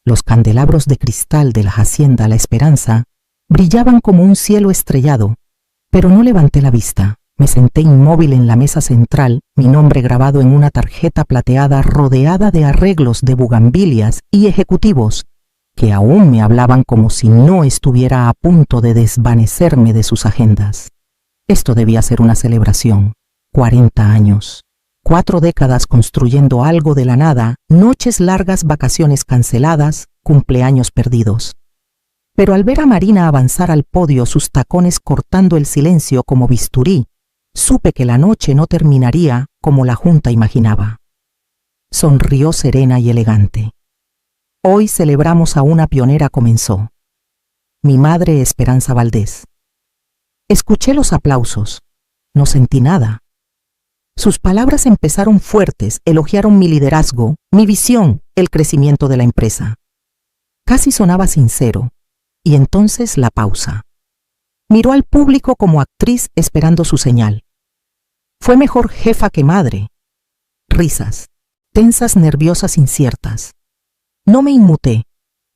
Los candelabros de cristal de la hacienda La Esperanza brillaban como un cielo estrellado, pero no levanté la vista. Me senté inmóvil en la mesa central, mi nombre grabado en una tarjeta plateada rodeada de arreglos de bugambilias y ejecutivos que aún me hablaban como si no estuviera a punto de desvanecerme de sus agendas. Esto debía ser una celebración. 40 años. 4 décadas construyendo algo de la nada, noches largas, vacaciones canceladas, cumpleaños perdidos. Pero al ver a Marina avanzar al podio, sus tacones cortando el silencio como bisturí, supe que la noche no terminaría como la junta imaginaba. Sonrió serena y elegante. Hoy celebramos a una pionera, comenzó. Mi madre Esperanza Valdés. Escuché los aplausos. No sentí nada. Sus palabras empezaron fuertes, elogiaron mi liderazgo, mi visión, el crecimiento de la empresa. Casi sonaba sincero. Y entonces la pausa. Miró al público como actriz esperando su señal. Fue mejor jefa que madre. Risas, tensas, nerviosas, inciertas. No me inmuté.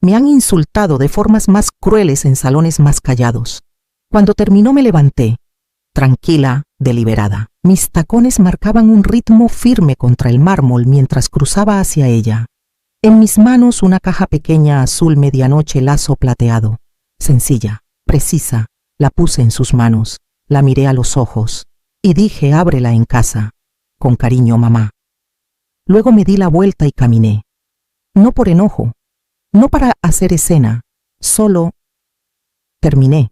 Me han insultado de formas más crueles en salones más callados. Cuando terminó me levanté, tranquila, deliberada. Mis tacones marcaban un ritmo firme contra el mármol mientras cruzaba hacia ella. En mis manos una caja pequeña azul medianoche lazo plateado. Sencilla, precisa, la puse en sus manos, la miré a los ojos y dije: ábrela en casa. Con cariño, mamá. Luego me di la vuelta y caminé. No por enojo, no para hacer escena, solo terminé.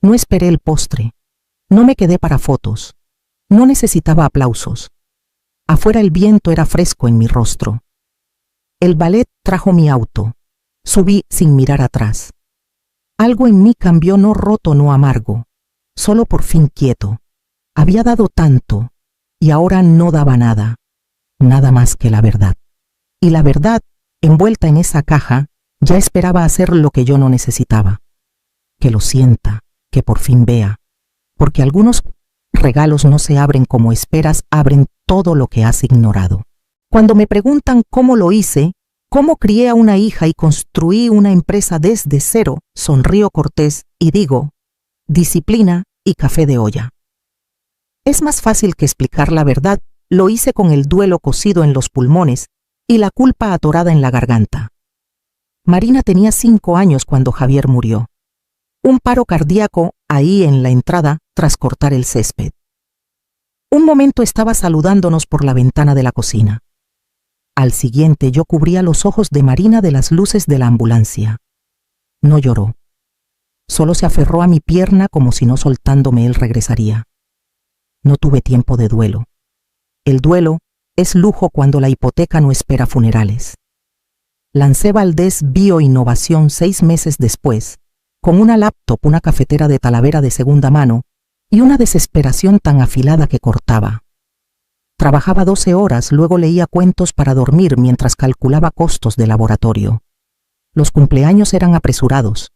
No esperé el postre, no me quedé para fotos, no necesitaba aplausos. Afuera el viento era fresco en mi rostro. El ballet trajo mi auto, subí sin mirar atrás. Algo en mí cambió, no roto, no amargo, solo por fin quieto. Había dado tanto y ahora no daba nada, nada más que la verdad. Y la verdad, envuelta en esa caja, ya esperaba hacer lo que yo no necesitaba. Que lo sienta, que por fin vea, porque algunos regalos no se abren como esperas, abren todo lo que has ignorado. Cuando me preguntan cómo lo hice, cómo crié a una hija y construí una empresa desde cero, sonrío cortés y digo: disciplina y café de olla. Es más fácil que explicar la verdad, lo hice con el duelo cosido en los pulmones y la culpa atorada en la garganta. Marina tenía 5 años cuando Javier murió. Un paro cardíaco ahí en la entrada tras cortar el césped. Un momento estaba saludándonos por la ventana de la cocina. Al siguiente yo cubría los ojos de Marina de las luces de la ambulancia. No lloró. Solo se aferró a mi pierna como si no soltándome él regresaría. No tuve tiempo de duelo. El duelo es lujo cuando la hipoteca no espera funerales. Lancé Valdés Bioinnovación 6 meses después, con una laptop, una cafetera de Talavera de segunda mano y una desesperación tan afilada que cortaba. Trabajaba 12 horas, luego leía cuentos para dormir mientras calculaba costos de laboratorio. Los cumpleaños eran apresurados,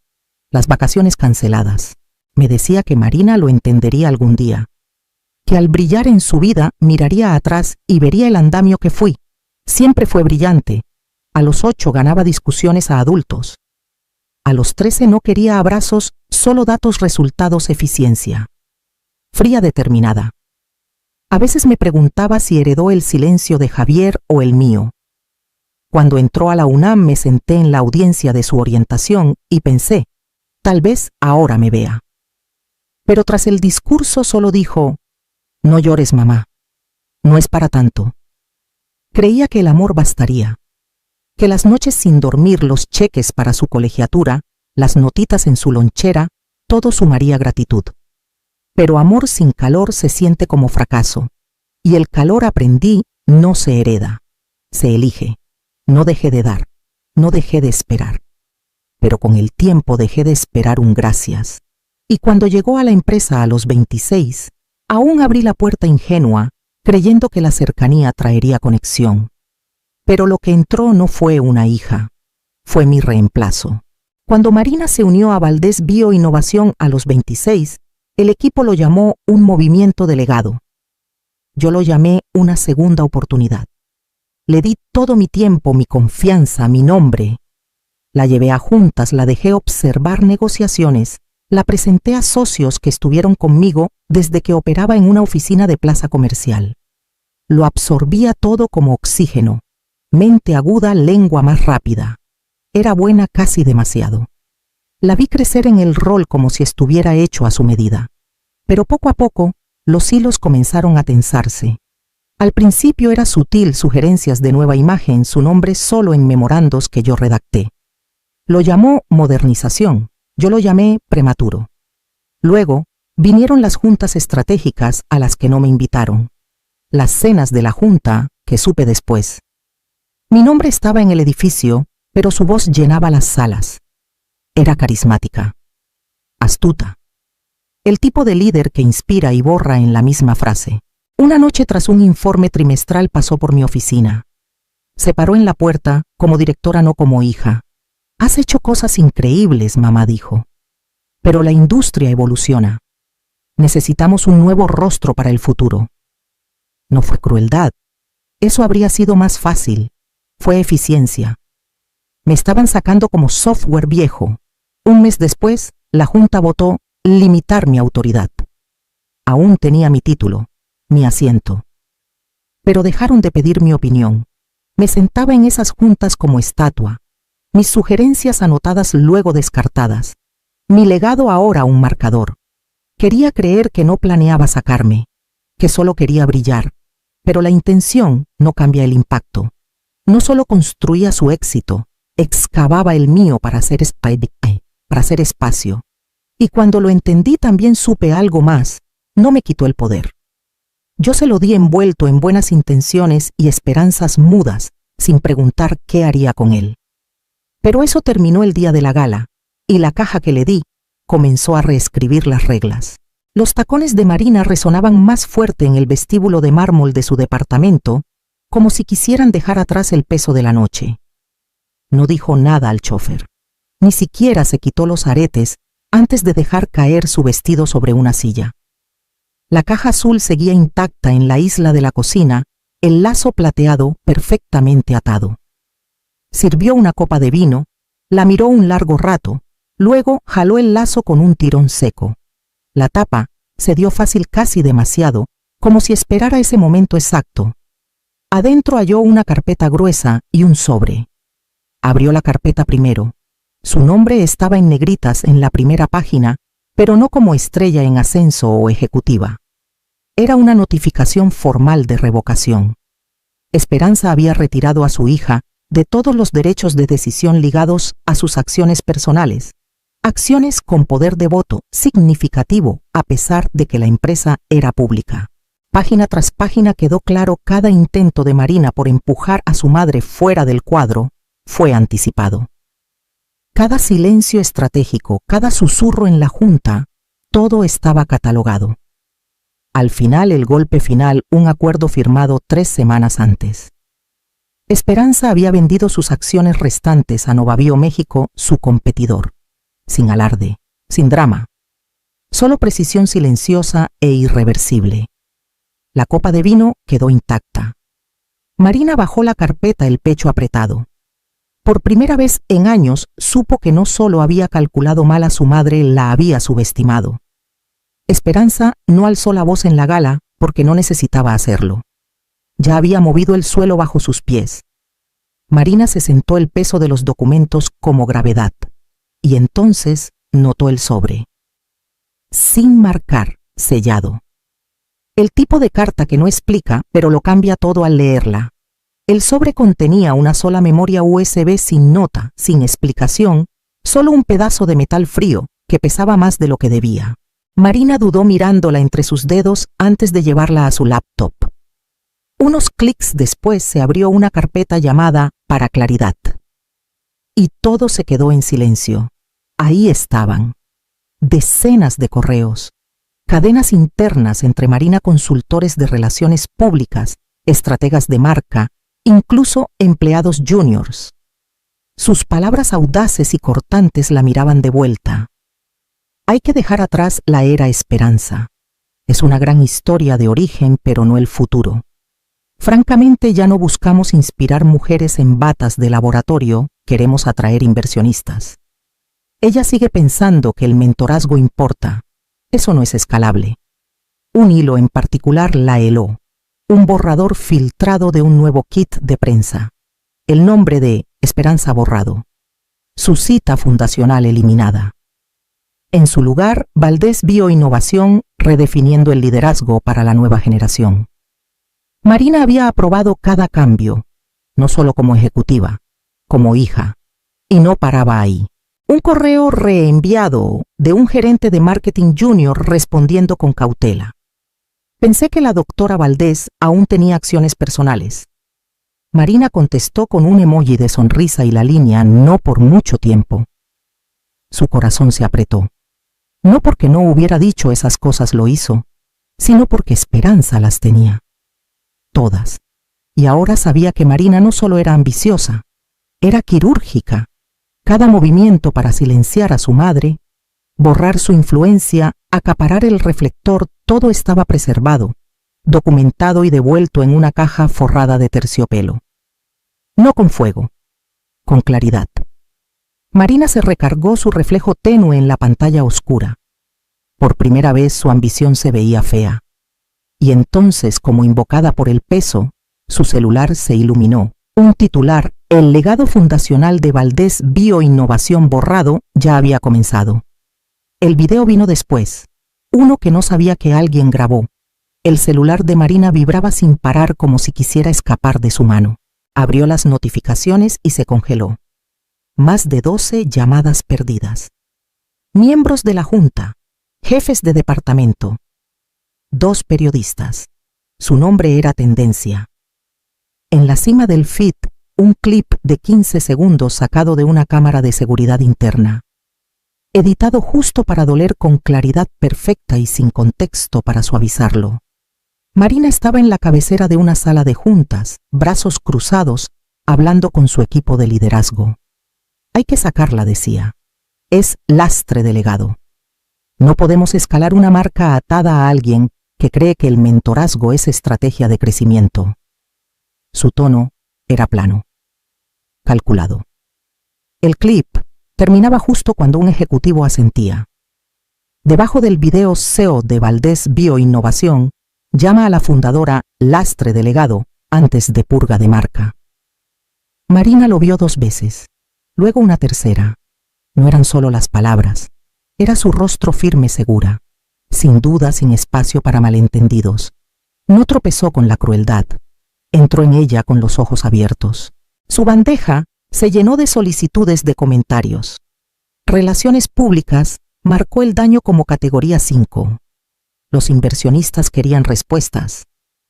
las vacaciones canceladas. Me decía que Marina lo entendería algún día, que al brillar en su vida miraría atrás y vería el andamio que fui. Siempre fue brillante. A los 8 ganaba discusiones a adultos. A los 13 no quería abrazos, solo datos, resultados, eficiencia. Fría, determinada. A veces me preguntaba si heredó el silencio de Javier o el mío. Cuando entró a la UNAM me senté en la audiencia de su orientación y pensé: tal vez ahora me vea. Pero tras el discurso solo dijo: no llores, mamá. No es para tanto. Creía que el amor bastaría, que las noches sin dormir, los cheques para su colegiatura, las notitas en su lonchera, todo sumaría gratitud. Pero amor sin calor se siente como fracaso, y el calor, aprendí, no se hereda, se elige. No dejé de dar, no dejé de esperar. Pero con el tiempo dejé de esperar un gracias. Y cuando llegó a la empresa a los 26, aún abrí la puerta ingenua, creyendo que la cercanía traería conexión. Pero lo que entró no fue una hija, fue mi reemplazo. Cuando Marina se unió a Valdés Bioinnovación a los 26, el equipo lo llamó un movimiento delegado. Yo lo llamé una segunda oportunidad. Le di todo mi tiempo, mi confianza, mi nombre. La llevé a juntas, la dejé observar negociaciones, la presenté a socios que estuvieron conmigo desde que operaba en una oficina de plaza comercial. Lo absorbía todo como oxígeno. Mente aguda, lengua más rápida. Era buena casi demasiado. La vi crecer en el rol como si estuviera hecho a su medida. Pero poco a poco, los hilos comenzaron a tensarse. Al principio era sutil, sugerencias de nueva imagen, su nombre solo en memorandos que yo redacté. Lo llamó modernización, yo lo llamé prematuro. Luego, vinieron las juntas estratégicas a las que no me invitaron. Las cenas de la junta, que supe después. Mi nombre estaba en el edificio, pero su voz llenaba las salas. Era carismática, astuta. El tipo de líder que inspira y borra en la misma frase. Una noche tras un informe trimestral pasó por mi oficina. Se paró en la puerta, como directora no como hija. «Has hecho cosas increíbles», mamá dijo. «Pero la industria evoluciona. Necesitamos un nuevo rostro para el futuro». No fue crueldad. Eso habría sido más fácil. Fue eficiencia. Me estaban sacando como software viejo. Un mes después, la Junta votó limitar mi autoridad. Aún tenía mi título, mi asiento. Pero dejaron de pedir mi opinión. Me sentaba en esas juntas como estatua. Mis sugerencias anotadas luego descartadas. Mi legado ahora un marcador. Quería creer que no planeaba sacarme, que solo quería brillar. Pero la intención no cambia el impacto. No solo construía su éxito, excavaba el mío para hacer espacio. Y cuando lo entendí también supe algo más. No me quitó el poder. Yo se lo di envuelto en buenas intenciones y esperanzas mudas, sin preguntar qué haría con él. Pero eso terminó el día de la gala, y la caja que le di comenzó a reescribir las reglas. Los tacones de Marina resonaban más fuerte en el vestíbulo de mármol de su departamento, como si quisieran dejar atrás el peso de la noche. No dijo nada al chofer. Ni siquiera se quitó los aretes antes de dejar caer su vestido sobre una silla. La caja azul seguía intacta en la isla de la cocina, el lazo plateado perfectamente atado. Sirvió una copa de vino, la miró un largo rato, luego jaló el lazo con un tirón seco. La tapa cedió fácil, casi demasiado, como si esperara ese momento exacto. Adentro halló una carpeta gruesa y un sobre. Abrió la carpeta primero. Su nombre estaba en negritas en la primera página, pero no como estrella en ascenso o ejecutiva. Era una notificación formal de revocación. Esperanza había retirado a su hija de todos los derechos de decisión ligados a sus acciones personales, acciones con poder de voto significativo a pesar de que la empresa era pública. Página tras página quedó claro cada intento de Marina por empujar a su madre fuera del cuadro fue anticipado. Cada silencio estratégico, cada susurro en la junta, todo estaba catalogado. Al final, el golpe final, un acuerdo firmado 3 semanas antes. Esperanza había vendido sus acciones restantes a Novabio México, su competidor. Sin alarde, sin drama. Solo precisión silenciosa e irreversible. La copa de vino quedó intacta. Marina bajó la carpeta, el pecho apretado. Por primera vez en años supo que no solo había calculado mal a su madre, la había subestimado. Esperanza no alzó la voz en la gala porque no necesitaba hacerlo. Ya había movido el suelo bajo sus pies. Marina se sentó el peso de los documentos como gravedad, y entonces notó el sobre. Sin marcar, sellado. El tipo de carta que no explica, pero lo cambia todo al leerla. El sobre contenía una sola memoria USB sin nota, sin explicación, solo un pedazo de metal frío que pesaba más de lo que debía. Marina dudó mirándola entre sus dedos antes de llevarla a su laptop. Unos clics después se abrió una carpeta llamada Para Claridad. Y todo se quedó en silencio. Ahí estaban. Decenas de correos. Cadenas internas entre Marina, consultores de relaciones públicas, estrategas de marca, incluso empleados juniors. Sus palabras audaces y cortantes la miraban de vuelta. Hay que dejar atrás la era Esperanza. Es una gran historia de origen, pero no el futuro. Francamente, ya no buscamos inspirar mujeres en batas de laboratorio, queremos atraer inversionistas. Ella sigue pensando que el mentorazgo importa. Eso no es escalable. Un hilo en particular la heló. Un borrador filtrado de un nuevo kit de prensa. El nombre de Esperanza borrado. Su cita fundacional eliminada. En su lugar, Valdés Bioinnovación, redefiniendo el liderazgo para la nueva generación. Marina había aprobado cada cambio, no solo como ejecutiva, como hija, y no paraba ahí. Un correo reenviado de un gerente de marketing junior respondiendo con cautela. Pensé que la doctora Valdés aún tenía acciones personales. Marina contestó con un emoji de sonrisa y la línea no por mucho tiempo. Su corazón se apretó. No porque no hubiera dicho esas cosas lo hizo, sino porque Esperanza las tenía. Todas. Y ahora sabía que Marina no solo era ambiciosa, era quirúrgica. Cada movimiento para silenciar a su madre, borrar su influencia, acaparar el reflector, todo estaba preservado, documentado y devuelto en una caja forrada de terciopelo. No con fuego, con claridad. Marina se recargó su reflejo tenue en la pantalla oscura. Por primera vez su ambición se veía fea. Y entonces, como invocada por el peso, su celular se iluminó. Un titular, el legado fundacional de Valdés Bioinnovación borrado, ya había comenzado. El video vino después, uno que no sabía que alguien grabó. El celular de Marina vibraba sin parar como si quisiera escapar de su mano. Abrió las notificaciones y se congeló. Más de 12 llamadas perdidas. Miembros de la Junta, jefes de departamento. 2 periodistas. Su nombre era tendencia. En la cima del feed, un clip de 15 segundos sacado de una cámara de seguridad interna. Editado justo para doler con claridad perfecta y sin contexto para suavizarlo. Marina estaba en la cabecera de una sala de juntas, brazos cruzados, hablando con su equipo de liderazgo. Hay que sacarla, decía. Es lastre de legado. No podemos escalar una marca atada a alguien que cree que el mentorazgo es estrategia de crecimiento. Su tono era plano, calculado. El clip terminaba justo cuando un ejecutivo asentía. Debajo del video SEO de Valdés Bioinnovación, llama a la fundadora lastre de legado antes de purga de marca. Marina lo vio 2 veces, luego una tercera. No eran solo las palabras, era su rostro firme segura. Sin duda, sin espacio para malentendidos. No tropezó con la crueldad. Entró en ella con los ojos abiertos. Su bandeja se llenó de solicitudes de comentarios. Relaciones públicas marcó el daño como categoría 5. Los inversionistas querían respuestas.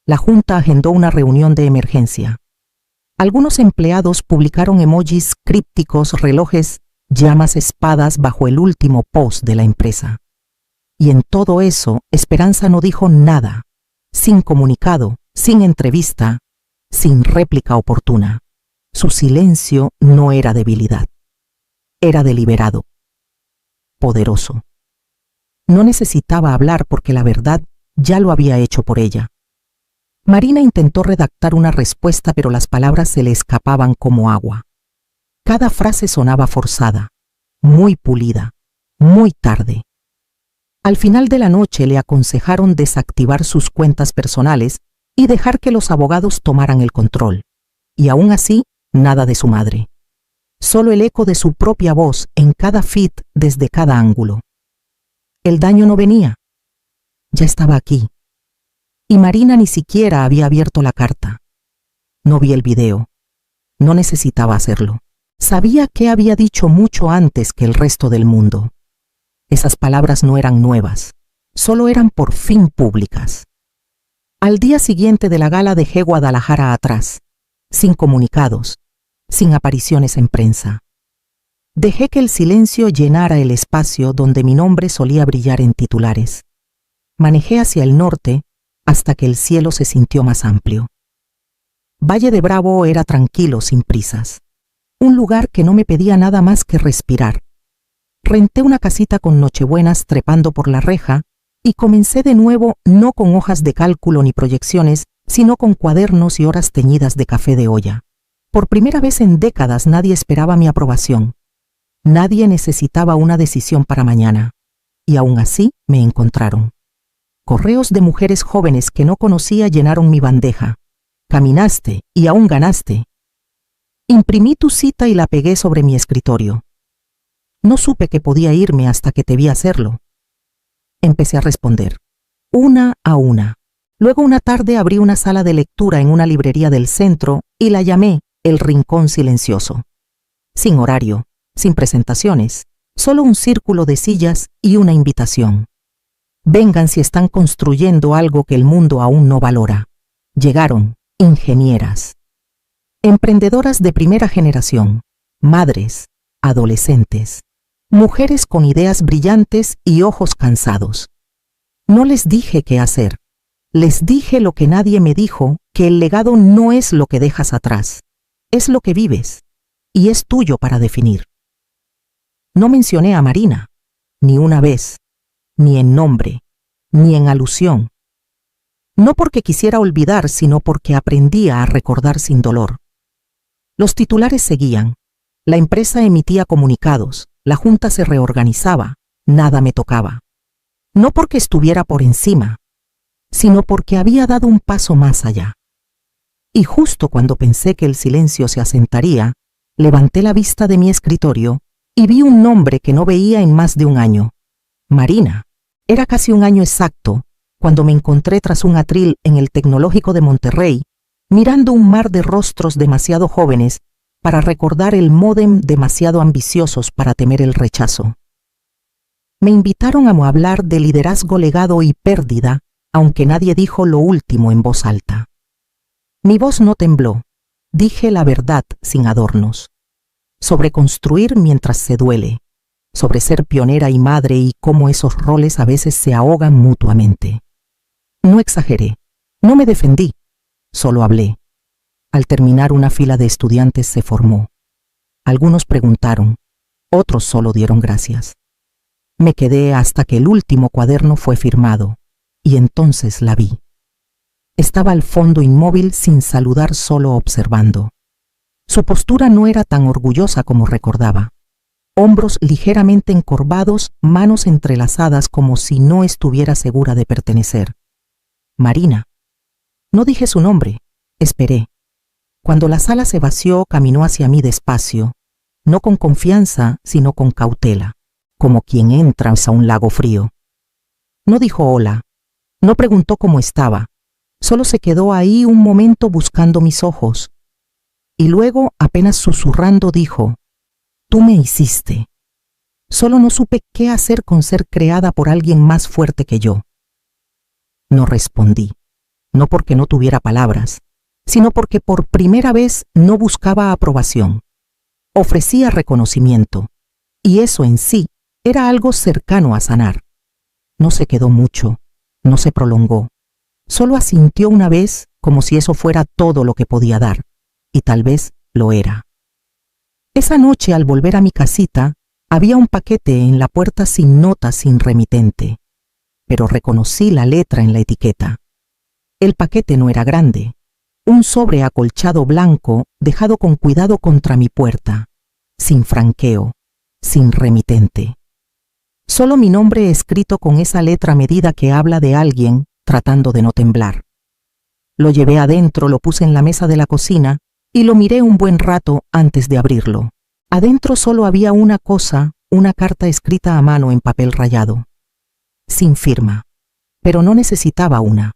La Junta agendó una reunión de emergencia. Algunos empleados publicaron emojis crípticos, relojes, llamas, espadas bajo el último post de la empresa. Y en todo eso, Esperanza no dijo nada, sin comunicado, sin entrevista, sin réplica oportuna. Su silencio no era debilidad, era deliberado, poderoso. No necesitaba hablar porque la verdad ya lo había hecho por ella. Marina intentó redactar una respuesta, pero las palabras se le escapaban como agua. Cada frase sonaba forzada, muy pulida, muy tarde. Al final de la noche le aconsejaron desactivar sus cuentas personales y dejar que los abogados tomaran el control. Y aún así, nada de su madre. Solo el eco de su propia voz en cada feed desde cada ángulo. El daño no venía. Ya estaba aquí. Y Marina ni siquiera había abierto la carta. No vi el video. No necesitaba hacerlo. Sabía que había dicho mucho antes que el resto del mundo. Esas palabras no eran nuevas, solo eran por fin públicas. Al día siguiente de la gala dejé Guadalajara atrás, sin comunicados, sin apariciones en prensa. Dejé que el silencio llenara el espacio donde mi nombre solía brillar en titulares. Manejé hacia el norte hasta que el cielo se sintió más amplio. Valle de Bravo era tranquilo, sin prisas. Un lugar que no me pedía nada más que respirar. Renté una casita con nochebuenas trepando por la reja y comencé de nuevo, no con hojas de cálculo ni proyecciones, sino con cuadernos y horas teñidas de café de olla. Por primera vez en décadas nadie esperaba mi aprobación. Nadie necesitaba una decisión para mañana. Y aún así me encontraron. Correos de mujeres jóvenes que no conocía llenaron mi bandeja. Caminaste y aún ganaste. Imprimí tu cita y la pegué sobre mi escritorio. No supe que podía irme hasta que te vi hacerlo. Empecé a responder, una a una. Luego una tarde abrí una sala de lectura en una librería del centro y la llamé El Rincón Silencioso. Sin horario, sin presentaciones, solo un círculo de sillas y una invitación. Vengan si están construyendo algo que el mundo aún no valora. Llegaron ingenieras, emprendedoras de primera generación, madres, adolescentes, mujeres con ideas brillantes y ojos cansados. No les dije qué hacer. Les dije lo que nadie me dijo, que el legado no es lo que dejas atrás, es lo que vives, y es tuyo para definir. No mencioné a Marina, ni una vez, ni en nombre, ni en alusión. No porque quisiera olvidar, sino porque aprendía a recordar sin dolor. Los titulares seguían, la empresa emitía comunicados, la junta se reorganizaba, nada me tocaba. No porque estuviera por encima, sino porque había dado un paso más allá. Y justo cuando pensé que el silencio se asentaría, levanté la vista de mi escritorio y vi un nombre que no veía en más de un año. Marina. Era casi un año exacto cuando me encontré tras un atril en el Tecnológico de Monterrey, mirando un mar de rostros demasiado jóvenes para recordar el módem demasiado ambiciosos para temer el rechazo. Me invitaron a hablar de liderazgo, legado y pérdida, aunque nadie dijo lo último en voz alta. Mi voz no tembló, dije la verdad sin adornos. Sobre construir mientras se duele, sobre ser pionera y madre y cómo esos roles a veces se ahogan mutuamente. No exageré, no me defendí, solo hablé. Al terminar una fila de estudiantes se formó. Algunos preguntaron, otros solo dieron gracias. Me quedé hasta que el último cuaderno fue firmado, y entonces la vi. Estaba al fondo inmóvil sin saludar, solo observando. Su postura no era tan orgullosa como recordaba. Hombros ligeramente encorvados, manos entrelazadas como si no estuviera segura de pertenecer. Marina. No dije su nombre, esperé. Cuando la sala se vació, caminó hacia mí despacio, no con confianza, sino con cautela, como quien entra a un lago frío. No dijo hola, no preguntó cómo estaba, solo se quedó ahí un momento buscando mis ojos. Y luego, apenas susurrando, dijo, tú me hiciste. Solo no supe qué hacer con ser creada por alguien más fuerte que yo. No respondí, no porque no tuviera palabras, sino porque por primera vez no buscaba aprobación. Ofrecía reconocimiento, y eso en sí era algo cercano a sanar. No se quedó mucho, no se prolongó. Solo asintió una vez como si eso fuera todo lo que podía dar, y tal vez lo era. Esa noche, al volver a mi casita, había un paquete en la puerta sin nota, sin remitente, pero reconocí la letra en la etiqueta. El paquete no era grande, un sobre acolchado blanco dejado con cuidado contra mi puerta, sin franqueo, sin remitente. Solo mi nombre escrito con esa letra medida que habla de alguien tratando de no temblar. Lo llevé adentro, lo puse en la mesa de la cocina y lo miré un buen rato antes de abrirlo. Adentro solo había una cosa, una carta escrita a mano en papel rayado. Sin firma, pero no necesitaba una.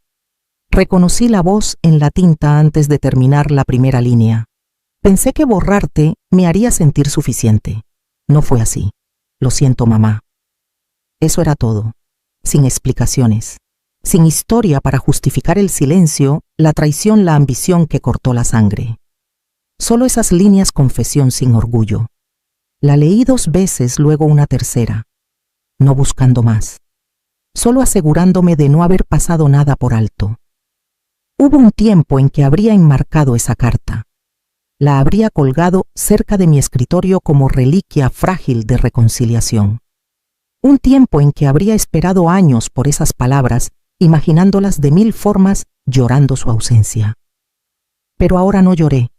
Reconocí la voz en la tinta antes de terminar la primera línea. Pensé que borrarte me haría sentir suficiente. No fue así. Lo siento, mamá. Eso era todo, sin explicaciones, sin historia para justificar el silencio, la traición, la ambición que cortó la sangre. Solo esas líneas, confesión sin orgullo. La leí 2 veces, luego una tercera, no buscando más, solo asegurándome de no haber pasado nada por alto. Hubo un tiempo en que habría enmarcado esa carta. La habría colgado cerca de mi escritorio como reliquia frágil de reconciliación. Un tiempo en que habría esperado años por esas palabras, imaginándolas de 1000 formas llorando su ausencia. Pero ahora no lloré,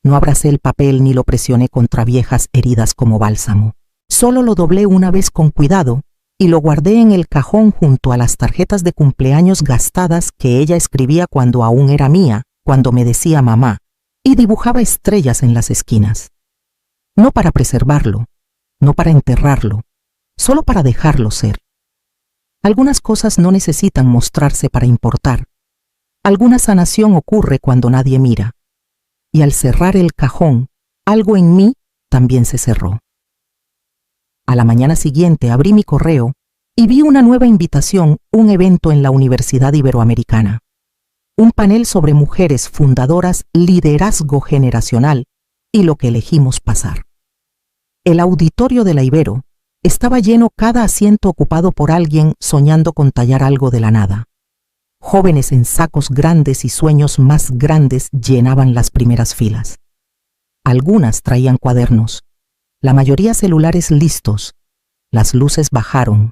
no abracé el papel ni lo presioné contra viejas heridas como bálsamo. Solo lo doblé una vez con cuidado y lo guardé en el cajón junto a las tarjetas de cumpleaños gastadas que ella escribía cuando aún era mía, cuando me decía mamá, y dibujaba estrellas en las esquinas. No para preservarlo, no para enterrarlo, solo para dejarlo ser. Algunas cosas no necesitan mostrarse para importar. Alguna sanación ocurre cuando nadie mira. Y al cerrar el cajón, algo en mí también se cerró. A la mañana siguiente abrí mi correo y vi una nueva invitación, un evento en la Universidad Iberoamericana. Un panel sobre mujeres fundadoras, liderazgo generacional y lo que elegimos pasar. El auditorio de la Ibero estaba lleno, cada asiento ocupado por alguien soñando con tallar algo de la nada. Jóvenes en sacos grandes y sueños más grandes llenaban las primeras filas. Algunas traían cuadernos, la mayoría celulares listos. Las luces bajaron,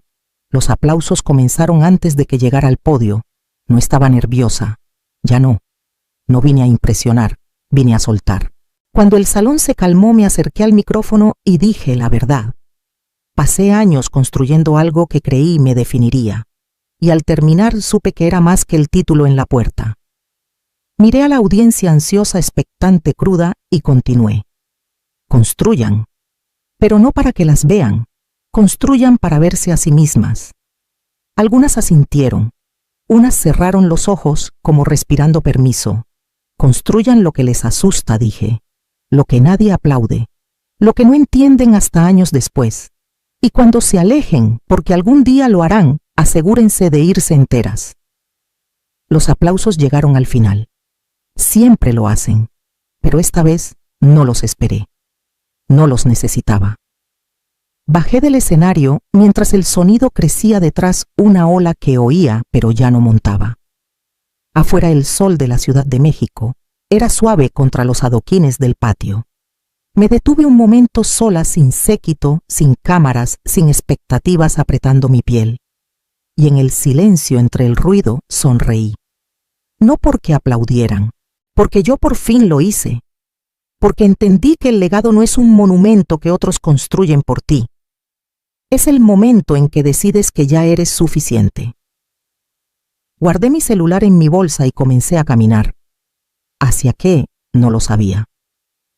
los aplausos comenzaron antes de que llegara al podio. No estaba nerviosa, ya no. No vine a impresionar, vine a soltar. Cuando el salón se calmó me acerqué al micrófono y dije la verdad. Pasé años construyendo algo que creí me definiría, y al terminar supe que era más que el título en la puerta. Miré a la audiencia ansiosa, expectante, cruda, y continué. Construyan, pero no para que las vean, construyan para verse a sí mismas. Algunas asintieron, unas cerraron los ojos como respirando permiso. Construyan lo que les asusta, dije, lo que nadie aplaude, lo que no entienden hasta años después. Y cuando se alejen, porque algún día lo harán, asegúrense de irse enteras. Los aplausos llegaron al final. Siempre lo hacen, pero esta vez no los esperé. No los necesitaba. Bajé del escenario mientras el sonido crecía detrás, una ola que oía pero ya no montaba. Afuera el sol de la Ciudad de México era suave contra los adoquines del patio. Me detuve un momento sola, sin séquito, sin cámaras, sin expectativas, apretando mi piel. Y en el silencio entre el ruido sonreí. No porque aplaudieran, porque yo por fin lo hice. Porque entendí que el legado no es un monumento que otros construyen por ti. Es el momento en que decides que ya eres suficiente. Guardé mi celular en mi bolsa y comencé a caminar. ¿Hacia qué? No lo sabía.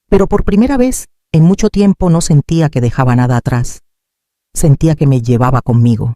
Pero por primera vez, en mucho tiempo no sentía que dejaba nada atrás. Sentía que me llevaba conmigo.